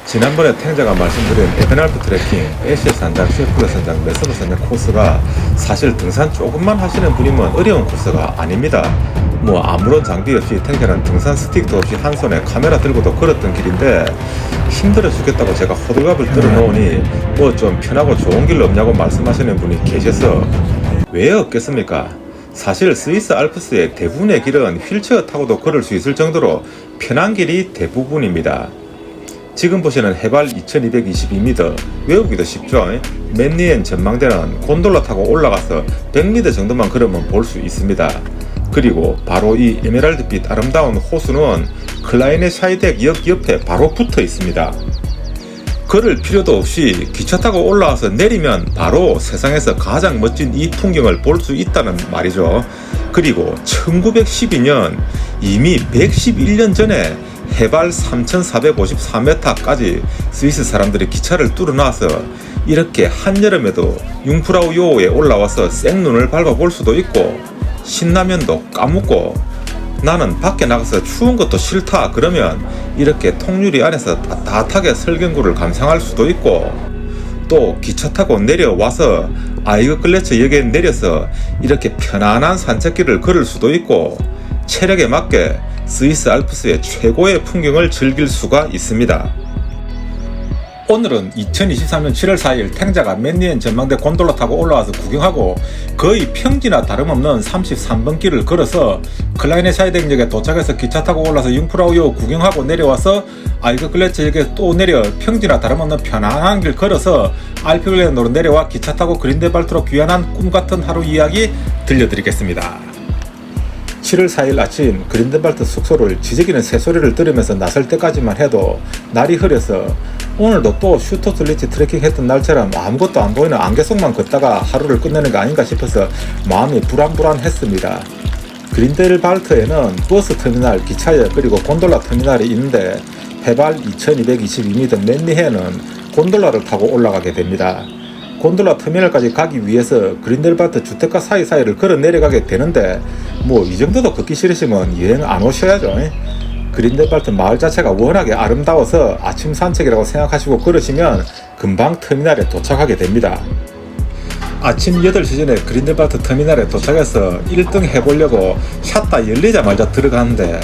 지난번에 탱자가 말씀드린 에베날프 트레킹, 에시스 산장, 쉐플러 산장, 메서브 산장 코스가 사실 등산 조금만 하시는 분이면 어려운 코스가 아닙니다. 뭐 아무런 장비 없이 탱자는 등산 스틱도 없이 한 손에 카메라 들고도 걸었던 길인데 힘들어 죽겠다고 제가 호들갑을 들어놓으니 뭐 좀 편하고 좋은 길 없냐고 말씀하시는 분이 계셔서 왜 없겠습니까? 사실 스위스 알프스의 대부분의 길은 휠체어 타고도 걸을 수 있을 정도로 편한 길이 대부분입니다. 지금 보시는 해발 2222m, 외우기도 쉽죠? 맨니엔 전망대는 곤돌라 타고 올라가서 100m 정도만 걸으면 볼 수 있습니다. 그리고 바로 이 에메랄드빛 아름다운 호수는 클라이네 샤이덱 역 옆에 바로 붙어 있습니다. 걸을 필요도 없이 기차 타고 올라와서 내리면 바로 세상에서 가장 멋진 이 풍경을 볼 수 있다는 말이죠. 그리고 1912년 이미 111년 전에 해발 3454m까지 스위스 사람들이 기차를 뚫어놔서 이렇게 한여름에도 융프라우 요호에 올라와서 생눈을 밟아볼 수도 있고 신라면도 까먹고 나는 밖에 나가서 추운 것도 싫다 그러면 이렇게 통유리 안에서 따뜻하게 설경구를 감상할 수도 있고 또 기차 타고 내려와서 아이그글레처 역에 내려서 이렇게 편안한 산책길을 걸을 수도 있고 체력에 맞게 스위스 알프스의 최고의 풍경을 즐길 수가 있습니다. 오늘은 2023년 7월 4일 탱자가 맨니엔 전망대 곤돌라 타고 올라와서 구경하고 거의 평지나 다름없는 33번 길을 걸어서 클라이네 샤이덱역에 도착해서 기차 타고 올라서 융프라우요 구경하고 내려와서 아이그글레처 역에 또 내려 평지나 다름없는 편안한 길 걸어서 알프글렌으로 내려와 기차 타고 그린델발트로 귀환한 꿈같은 하루 이야기 들려드리겠습니다. 7월 4일 아침 그린델발트 숙소를 지저귀는 새소리를 들으면서 나설 때까지만 해도 날이 흐려서 오늘도 또 슈토슬리치 트레킹 했던 날처럼 아무것도 안 보이는 안개 속만 걷다가 하루를 끝내는 거 아닌가 싶어서 마음이 불안불안했습니다. 그린델발트에는 버스 터미널, 기차역 그리고 곤돌라 터미널이 있는데 해발 2222m 맨니헨은 곤돌라를 타고 올라가게 됩니다. 곤돌라 터미널까지 가기 위해서 그린델발트 주택가 사이사이를 걸어 내려가게 되는데 뭐 이 정도도 걷기 싫으시면 여행 안 오셔야죠. 그린델발트 마을 자체가 워낙에 아름다워서 아침 산책이라고 생각하시고 걸으시면 금방 터미널에 도착하게 됩니다. 아침 8시 전에 그린델발트 터미널에 도착해서 1등 해보려고 샷다 열리자마자 들어가는데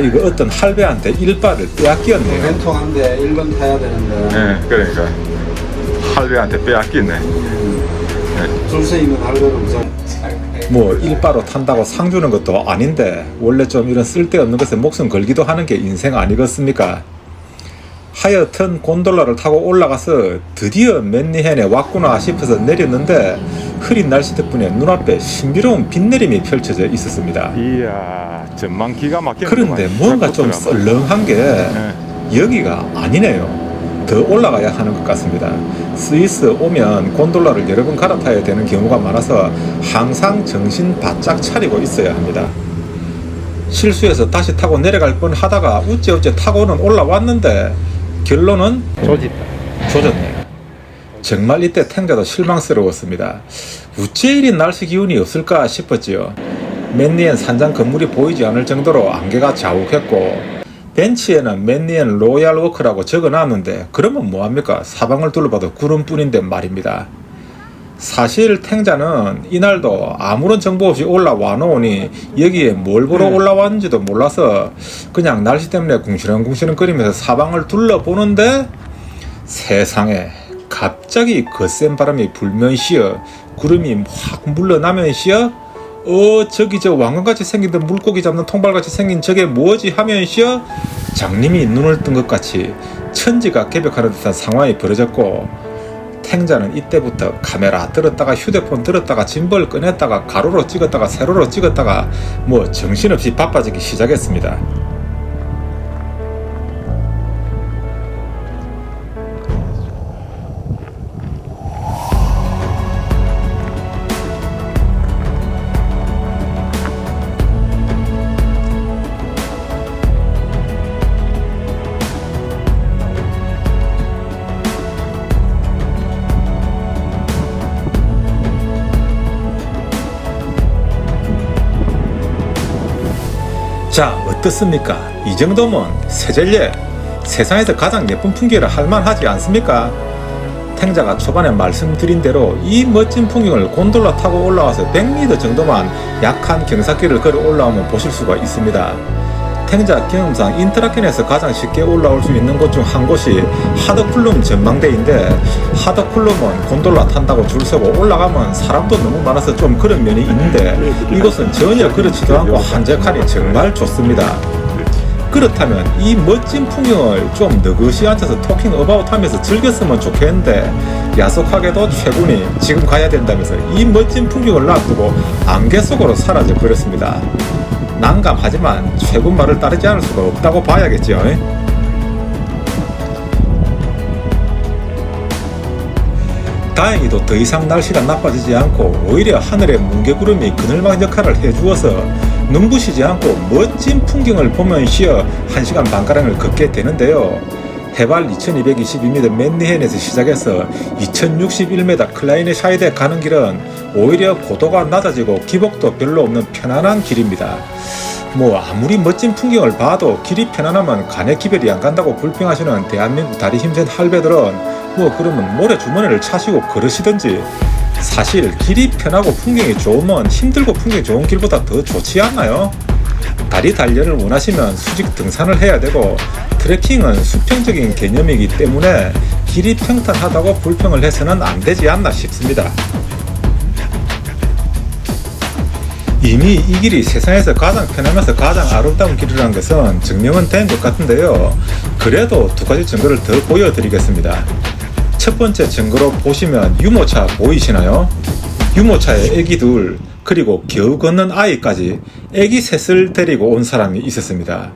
이거 어떤 할배한테 일바를 빼앗겼네요. 왼통한데 1번 타야 되는데 네, 그러니까 할배한테 빼앗기네. 줄 서 있는 할배를 우선 뭐 일바로 탄다고 상 주는 것도 아닌데 원래 좀 이런 쓸데없는 것에 목숨 걸기도 하는 게 인생 아니겠습니까? 하여튼 곤돌라를 타고 올라가서 드디어 맨니헨에 왔구나 싶어서 내렸는데 흐린 날씨 덕분에 눈앞에 신비로운 빛내림이 펼쳐져 있었습니다. 이야, 전망 기가 막히네. 그런데 뭔가 좀 썰렁한 게 여기가 아니네요. 더 올라가야 하는 것 같습니다. 스위스 오면 곤돌라를 여러 번 갈아타야 되는 경우가 많아서 항상 정신 바짝 차리고 있어야 합니다. 실수해서 다시 타고 내려갈 뻔 하다가 우째우째 타고는 올라왔는데 결론은 조졌네요. 정말 이때 탱자도 실망스러웠습니다. 우째 이리 날씨 기운이 없을까 싶었지요. 맨니엔 산장 건물이 보이지 않을 정도로 안개가 자욱했고 벤치에는 맨니엔 로얄 워크라고 적어놨는데 그러면 뭐합니까? 사방을 둘러봐도 구름뿐인데 말입니다. 사실 탱자는 이날도 아무런 정보 없이 올라와 놓으니 여기에 뭘 보러 올라왔는지도 몰라서 그냥 날씨 때문에 궁시렁궁시렁 거리면서 사방을 둘러보는데 세상에 갑자기 거센 바람이 불면시어 구름이 확 물러나면시어 저기 저 왕관같이 생긴 듯 물고기 잡는 통발같이 생긴 저게 뭐지 하면시어 장님이 눈을 뜬 것 같이 천지가 개벽하는 듯한 상황이 벌어졌고 탱자는 이때부터 카메라 들었다가 휴대폰 들었다가 짐벌 꺼냈다가 가로로 찍었다가 세로로 찍었다가 뭐 정신없이 바빠지기 시작했습니다. 자, 어떻습니까? 이 정도면 세젤리에 세상에서 가장 예쁜 풍경이라 할만하지 않습니까? 탱자가 초반에 말씀드린 대로 이 멋진 풍경을 곤돌라 타고 올라와서 100m 정도만 약한 경사길을 걸어 올라오면 보실 수가 있습니다. 탱자 경험상 인트라켄에서 가장 쉽게 올라올 수 있는 곳 중 한 곳이 하더쿨룸 전망대인데, 하더쿨룸은 곤돌라 탄다고 줄 서고 올라가면 사람도 너무 많아서 좀 그런 면이 있는데, 이곳은 전혀 그렇지도 않고 한적하니 정말 좋습니다. 그렇다면 이 멋진 풍경을 좀 느긋이 앉아서 토킹 어바웃 하면서 즐겼으면 좋겠는데, 야속하게도 최군이 지금 가야 된다면서 이 멋진 풍경을 놔두고 안개 속으로 사라져 버렸습니다. 난감하지만 최군 말을 따르지 않을 수가 없다고 봐야겠죠. 다행히도 더 이상 날씨가 나빠지지 않고 오히려 하늘에 뭉게구름이 그늘막 역할을 해주어서 눈부시지 않고 멋진 풍경을 보면 쉬어 1시간 반가량을 걷게 되는데요. 해발 2222m 맨니헨에서 시작해서 2061m 클라이네 샤이드에 가는 길은 오히려 고도가 낮아지고 기복도 별로 없는 편안한 길입니다. 아무리 멋진 풍경을 봐도 길이 편안하면 간에 기별이 안 간다고 불평하시는 대한민국 다리 힘센 할배들은 그러면 모래주머니를 차시고 걸으시든지, 사실 길이 편하고 풍경이 좋으면 힘들고 풍경이 좋은 길보다 더 좋지 않나요? 다리 단련을 원하시면 수직 등산을 해야 되고, 트레킹은 수평적인 개념이기 때문에 길이 평탄하다고 불평을 해서는 안 되지 않나 싶습니다. 이미 이 길이 세상에서 가장 편하면서 가장 아름다운 길이라는 것은 증명은 된 것 같은데요. 그래도 두 가지 증거를 더 보여드리겠습니다. 첫 번째 증거로 보시면 유모차 보이시나요? 유모차에 애기 둘, 그리고 겨우 걷는 아이까지 애기 셋을 데리고 온 사람이 있었습니다.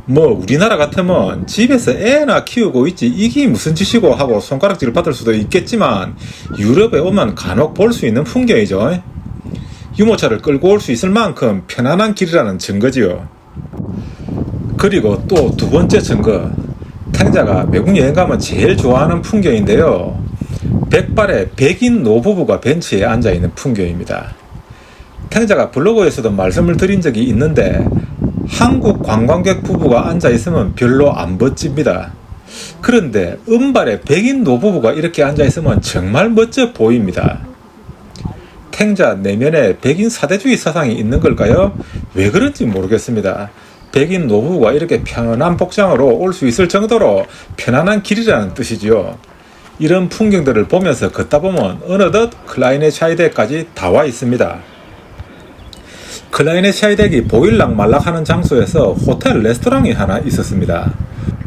우리나라 같으면 집에서 애나 키우고 있지 이게 무슨 짓이고 하고 손가락질을 받을 수도 있겠지만, 유럽에 오면 간혹 볼 수 있는 풍경이죠. 유모차를 끌고 올 수 있을 만큼 편안한 길이라는 증거지요. 그리고 또 두 번째 증거, 탱자가 외국 여행 가면 제일 좋아하는 풍경인데요. 백발의 백인 노부부가 벤치에 앉아있는 풍경입니다. 탱자가 블로그에서도 말씀을 드린 적이 있는데, 한국 관광객 부부가 앉아있으면 별로 안 멋집니다. 그런데 은발의 백인 노부부가 이렇게 앉아있으면 정말 멋져 보입니다. 탱자 내면에 백인 사대주의 사상이 있는 걸까요? 왜 그런지 모르겠습니다. 백인 노부부가 이렇게 편안한 복장으로 올 수 있을 정도로 편안한 길이라는 뜻이지요. 이런 풍경들을 보면서 걷다 보면 어느덧 클라이네 샤이덱까지 다 와 있습니다. 클라이네 샤이덱이 보일락 말락하는 장소에서 호텔 레스토랑이 하나 있었습니다.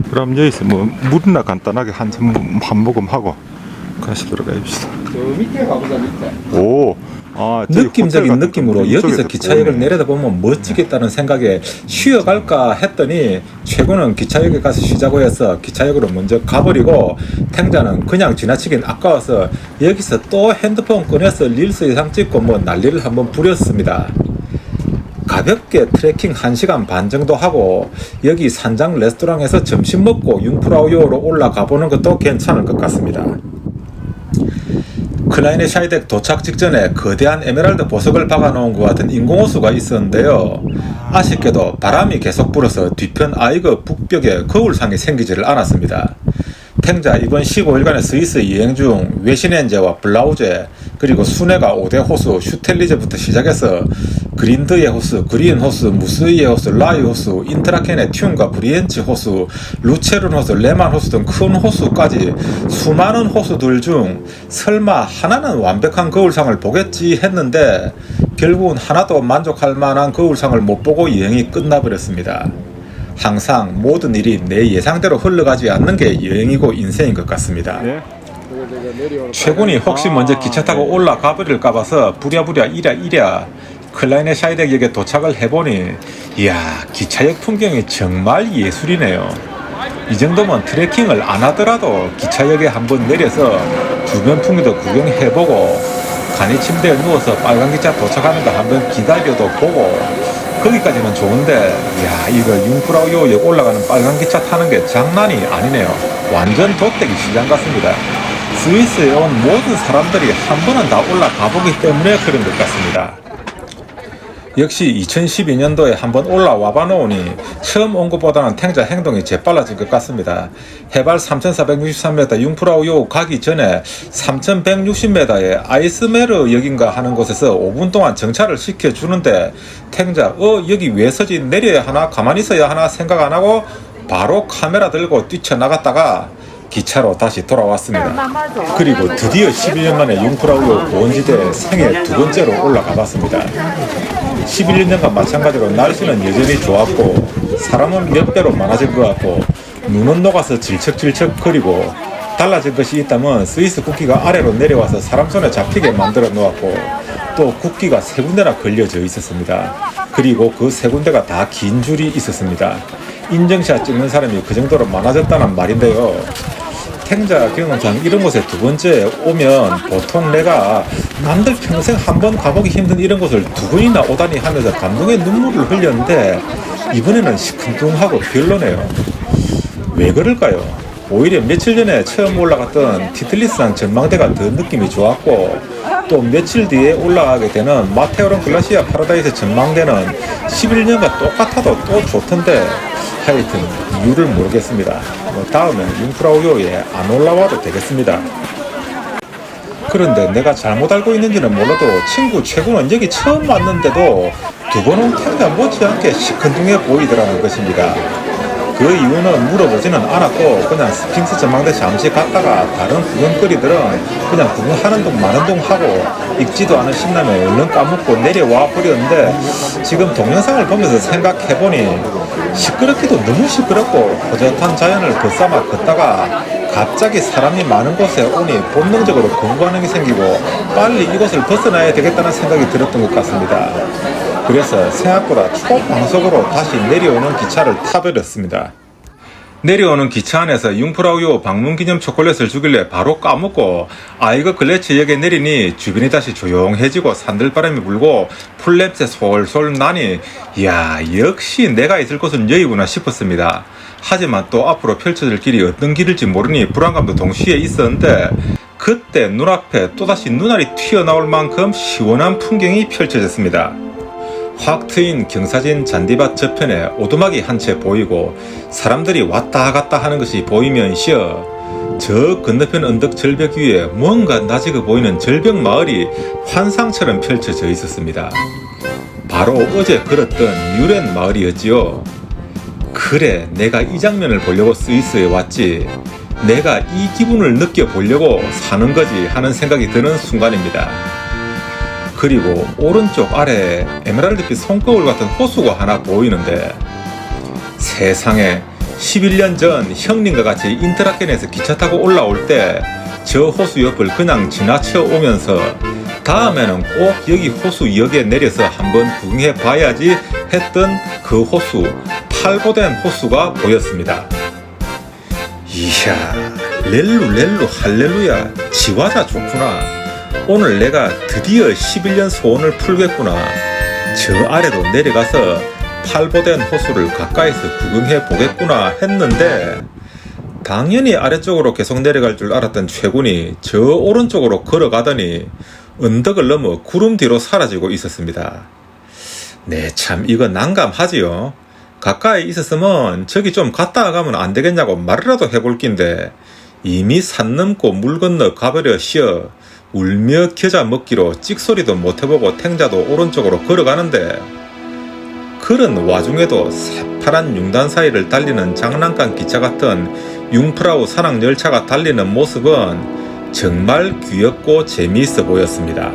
그럼 여기서 물이나 간단하게 한 모금 하고 가시도록 해봅시다. 저 밑에 가보자, 밑에. 오, 느낌적인 느낌으로 여기서 기차역을 내려다보면 멋지겠다는 생각에 쉬어갈까 했더니, 최고는 기차역에 가서 쉬자고 해서 기차역으로 먼저 가버리고, 탱자는 그냥 지나치긴 아까워서 여기서 또 핸드폰 꺼내서 릴스 이상 찍고 난리를 한번 부렸습니다. 가볍게 트레킹 1시간 반 정도 하고 여기 산장 레스토랑에서 점심 먹고 융프라우요로 올라가 보는 것도 괜찮을 것 같습니다. 클라이네 샤이덱 도착 직전에 거대한 에메랄드 보석을 박아놓은 것 같은 인공호수가 있었는데요. 아쉽게도 바람이 계속 불어서 뒤편 아이거 북벽에 거울상이 생기지를 않았습니다. 탱자 이번 15일간의 스위스 여행 중 웨시넨제와 블라우제, 그리고 순회가 5대 호수 슈텔리제부터 시작해서 그린드의 호수, 그린 호수, 무스이의 호수, 라이 호수, 인트라켄의 튠과 브리엔치 호수, 루체룬 호수, 레만 호수 등 큰 호수까지 수많은 호수들 중 설마 하나는 완벽한 거울상을 보겠지 했는데, 결국은 하나도 만족할 만한 거울상을 못 보고 여행이 끝나버렸습니다. 항상 모든 일이 내 예상대로 흘러가지 않는 게 여행이고 인생인 것 같습니다. 네. 최군이 혹시 먼저 기차 타고 올라가 버릴까 봐서 부랴부랴 이랴 클라이네 샤이덱역에 도착을 해보니, 이야, 기차역 풍경이 정말 예술이네요. 이 정도면 트레킹을 안 하더라도 기차역에 한번 내려서 주변 풍경도 구경해보고, 간이 침대에 누워서 빨간 기차 도착하는 거 한번 기다려도 보고, 거기까지는 좋은데, 이야, 이거 융프라우요역 올라가는 빨간 기차 타는 게 장난이 아니네요. 완전 돗대기 시장 같습니다. 스위스에 온 모든 사람들이 한 번은 다 올라가 보기 때문에 그런 것 같습니다. 역시 2012년도에 한번 올라와 봐놓으니 처음 온 것보다는 탱자 행동이 재빨라진 것 같습니다. 해발 3463m 융프라우요 가기 전에 3160m의 아이스메르 역인가 하는 곳에서 5분 동안 정차를 시켜주는데 탱자 여기 왜 서지, 내려야 하나 가만히 있어야 하나 생각 안 하고 바로 카메라 들고 뛰쳐나갔다가 기차로 다시 돌아왔습니다. 그리고 드디어 11년 만에 융프라우요 고원지대 생애 두 번째로 올라가 봤습니다. 11년전과 마찬가지로 날씨는 여전히 좋았고 사람은 몇 배로 많아진 것 같고 눈은 녹아서 질척질척 거리고 달라진 것이 있다면 스위스 국기가 아래로 내려와서 사람 손에 잡히게 만들어 놓았고 또 국기가 세 군데나 걸려져 있었습니다. 그리고 그 세 군데가 다 긴 줄이 있었습니다. 인증샷 찍는 사람이 그 정도로 많아졌다는 말인데요. 탱자 경험상 이런 곳에 두 번째 오면 보통 내가 남들 평생 한 번 가보기 힘든 이런 곳을 두 번이나 오다니 하면서 감동의 눈물을 흘렸는데 이번에는 시큰둥하고 별로네요. 왜 그럴까요? 오히려 며칠 전에 처음 올라갔던 티틀리스산 전망대가 더 느낌이 좋았고 또 며칠 뒤에 올라가게 되는 마테오론 글라시아 파라다이스 전망대는 11년과 똑같아도 또 좋던데 하여튼 이유를 모르겠습니다. 다음엔 융프라우요에 안 올라와도 되겠습니다. 그런데 내가 잘못 알고 있는지는 몰라도 친구 최고는 여기 처음 왔는데도 두 번은 탱자 못지않게 시큰둥해 보이더라는 것입니다. 그 이유는 물어보지는 않았고 그냥 스핑스 전망대 잠시 갔다가 다른 구경거리들은 그냥 구경하는 둥 마는 둥 하고 익지도 않은 신남에 얼른 까먹고 내려와 버렸는데 지금 동영상을 보면서 생각해보니 시끄럽기도 너무 시끄럽고 허젓한 자연을 벗삼아 걷다가 갑자기 사람이 많은 곳에 오니 본능적으로 거부하는 게 생기고 빨리 이곳을 벗어나야 되겠다는 생각이 들었던 것 같습니다. 그래서 생각보다 초방속으로 다시 내려오는 기차를 타버렸습니다. 내려오는 기차 안에서 융프라우요 방문기념 초콜릿을 주길래 바로 까먹고 아이거 글래치역에 내리니 주변이 다시 조용해지고 산들바람이 불고 풀냄새 솔솔 나니 이야 역시 내가 있을 곳은 여기구나 싶었습니다. 하지만 또 앞으로 펼쳐질 길이 어떤 길일지 모르니 불안감도 동시에 있었는데 그때 눈앞에 또다시 눈알이 튀어나올 만큼 시원한 풍경이 펼쳐졌습니다. 확 트인 경사진 잔디밭 저편에 오두막이 한 채 보이고 사람들이 왔다 갔다 하는 것이 보이면서 저 건너편 언덕 절벽 위에 뭔가 낯익어 보이는 절벽 마을이 환상처럼 펼쳐져 있었습니다. 바로 어제 걸었던 뮤렌 마을이었지요. 그래, 내가 이 장면을 보려고 스위스에 왔지. 내가 이 기분을 느껴보려고 사는 거지 하는 생각이 드는 순간입니다. 그리고 오른쪽 아래에 에메랄드빛 손거울 같은 호수가 하나 보이는데 세상에 11년 전 형님과 같이 인터라켄에서 기차 타고 올라올 때 저 호수 옆을 그냥 지나쳐 오면서 다음에는 꼭 여기 호수역에 내려서 한번 구경해 봐야지 했던 그 호수, 팔보된 호수가 보였습니다. 이야, 렐루 할렐루야, 지화자 좋구나. 오늘 내가 드디어 11년 소원을 풀겠구나. 저 아래로 내려가서 팔보된 호수를 가까이서 구경해 보겠구나 했는데 당연히 아래쪽으로 계속 내려갈 줄 알았던 최군이 저 오른쪽으로 걸어가더니 언덕을 넘어 구름 뒤로 사라지고 있었습니다. 네, 참 이거 난감하지요. 가까이 있었으면 저기 좀 갔다 가면 안 되겠냐고 말이라도 해볼 낀데 이미 산 넘고 물 건너 가버려 쉬어 울며 겨자 먹기로 찍소리도 못해보고 탱자도 오른쪽으로 걸어가는데 그런 와중에도 새파란 융단 사이를 달리는 장난감 기차 같은 융프라우 산악 열차가 달리는 모습은 정말 귀엽고 재미있어 보였습니다.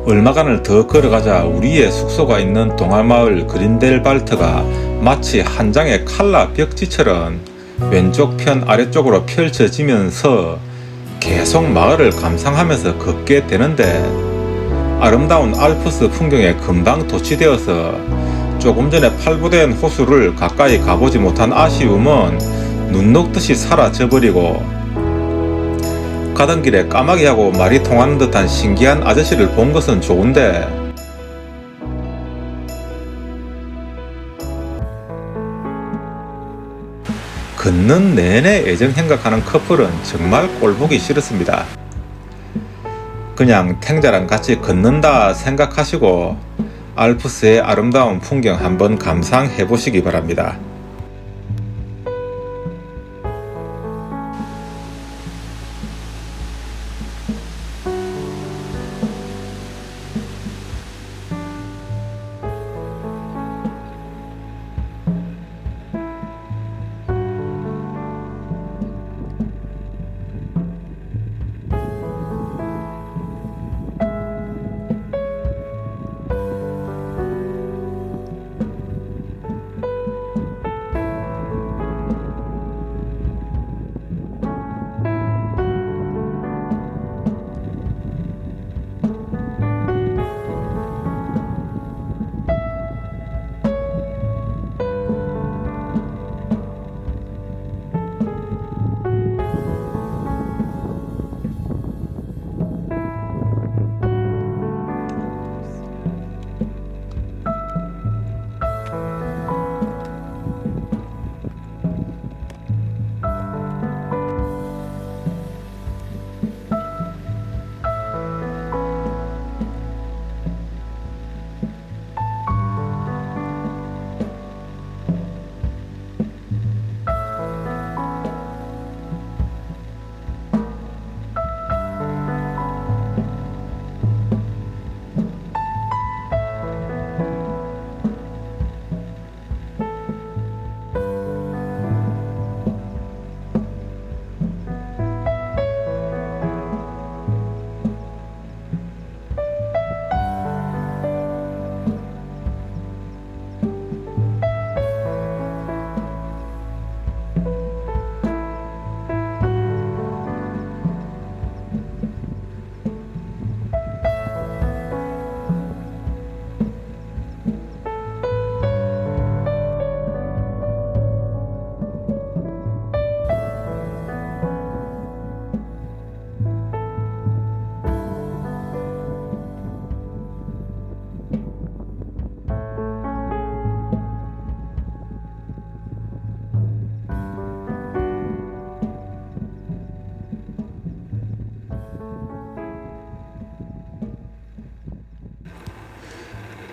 얼마간을 더 걸어가자 우리의 숙소가 있는 동아마을 그린델발트가 마치 한 장의 칼라 벽지처럼 왼쪽 편 아래쪽으로 펼쳐지면서 계속 마을을 감상하면서 걷게 되는데 아름다운 알프스 풍경에 금방 도취되어서 조금 전에 팔보된 호수를 가까이 가보지 못한 아쉬움은 눈 녹듯이 사라져버리고, 가던 길에 까마귀 하고 말이 통하는 듯한 신기한 아저씨를 본 것은 좋은데 걷는 내내 애정 생각하는 커플은 정말 꼴보기 싫었습니다. 그냥 탱자랑 같이 걷는다 생각하시고 알프스의 아름다운 풍경 한번 감상해 보시기 바랍니다.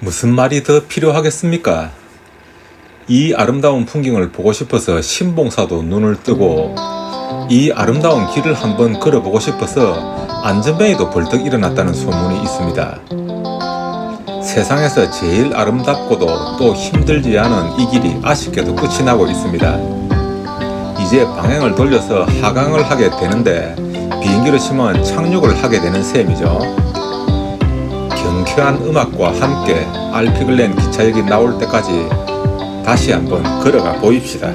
무슨 말이 더 필요하겠습니까? 이 아름다운 풍경을 보고 싶어서 신봉사도 눈을 뜨고, 이 아름다운 길을 한번 걸어보고 싶어서 안전뱅이도 벌떡 일어났다는 소문이 있습니다. 세상에서 제일 아름답고도 또 힘들지 않은 이 길이 아쉽게도 끝이 나고 있습니다. 이제 방향을 돌려서 하강을 하게 되는데 비행기로 치면 착륙을 하게 되는 셈이죠. 경쾌한 음악과 함께 알피글렌 기차역이 나올 때까지 다시 한번 걸어가 보입시다.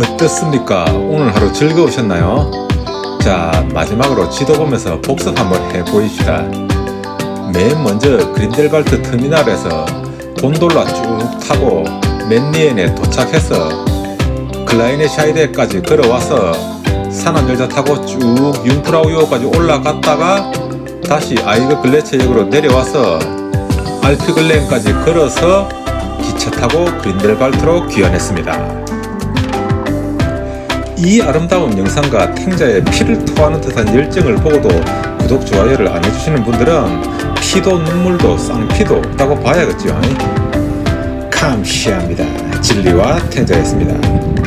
어떻습니까? 오늘 하루 즐거우셨나요? 자, 마지막으로 지도 보면서 복습 한번 해보입시다. 맨 먼저 그린델발트 터미널에서 곤돌라 쭉 타고 맨니엔에 도착해서 클라이네샤이드까지 걸어와서 산안열차 타고 쭉 융프라우요까지 올라갔다가 다시 아이그 글레체역으로 내려와서 알피글렌까지 걸어서 기차 타고 그린델발트로 귀환했습니다. 이 아름다운 영상과 탱자의 피를 토하는 듯한 열정을 보고도 구독, 좋아요를 안 해주시는 분들은 피도 눈물도 쌍피도 없다고 봐야겠죠. 감사합니다. 진리와 탱자였습니다.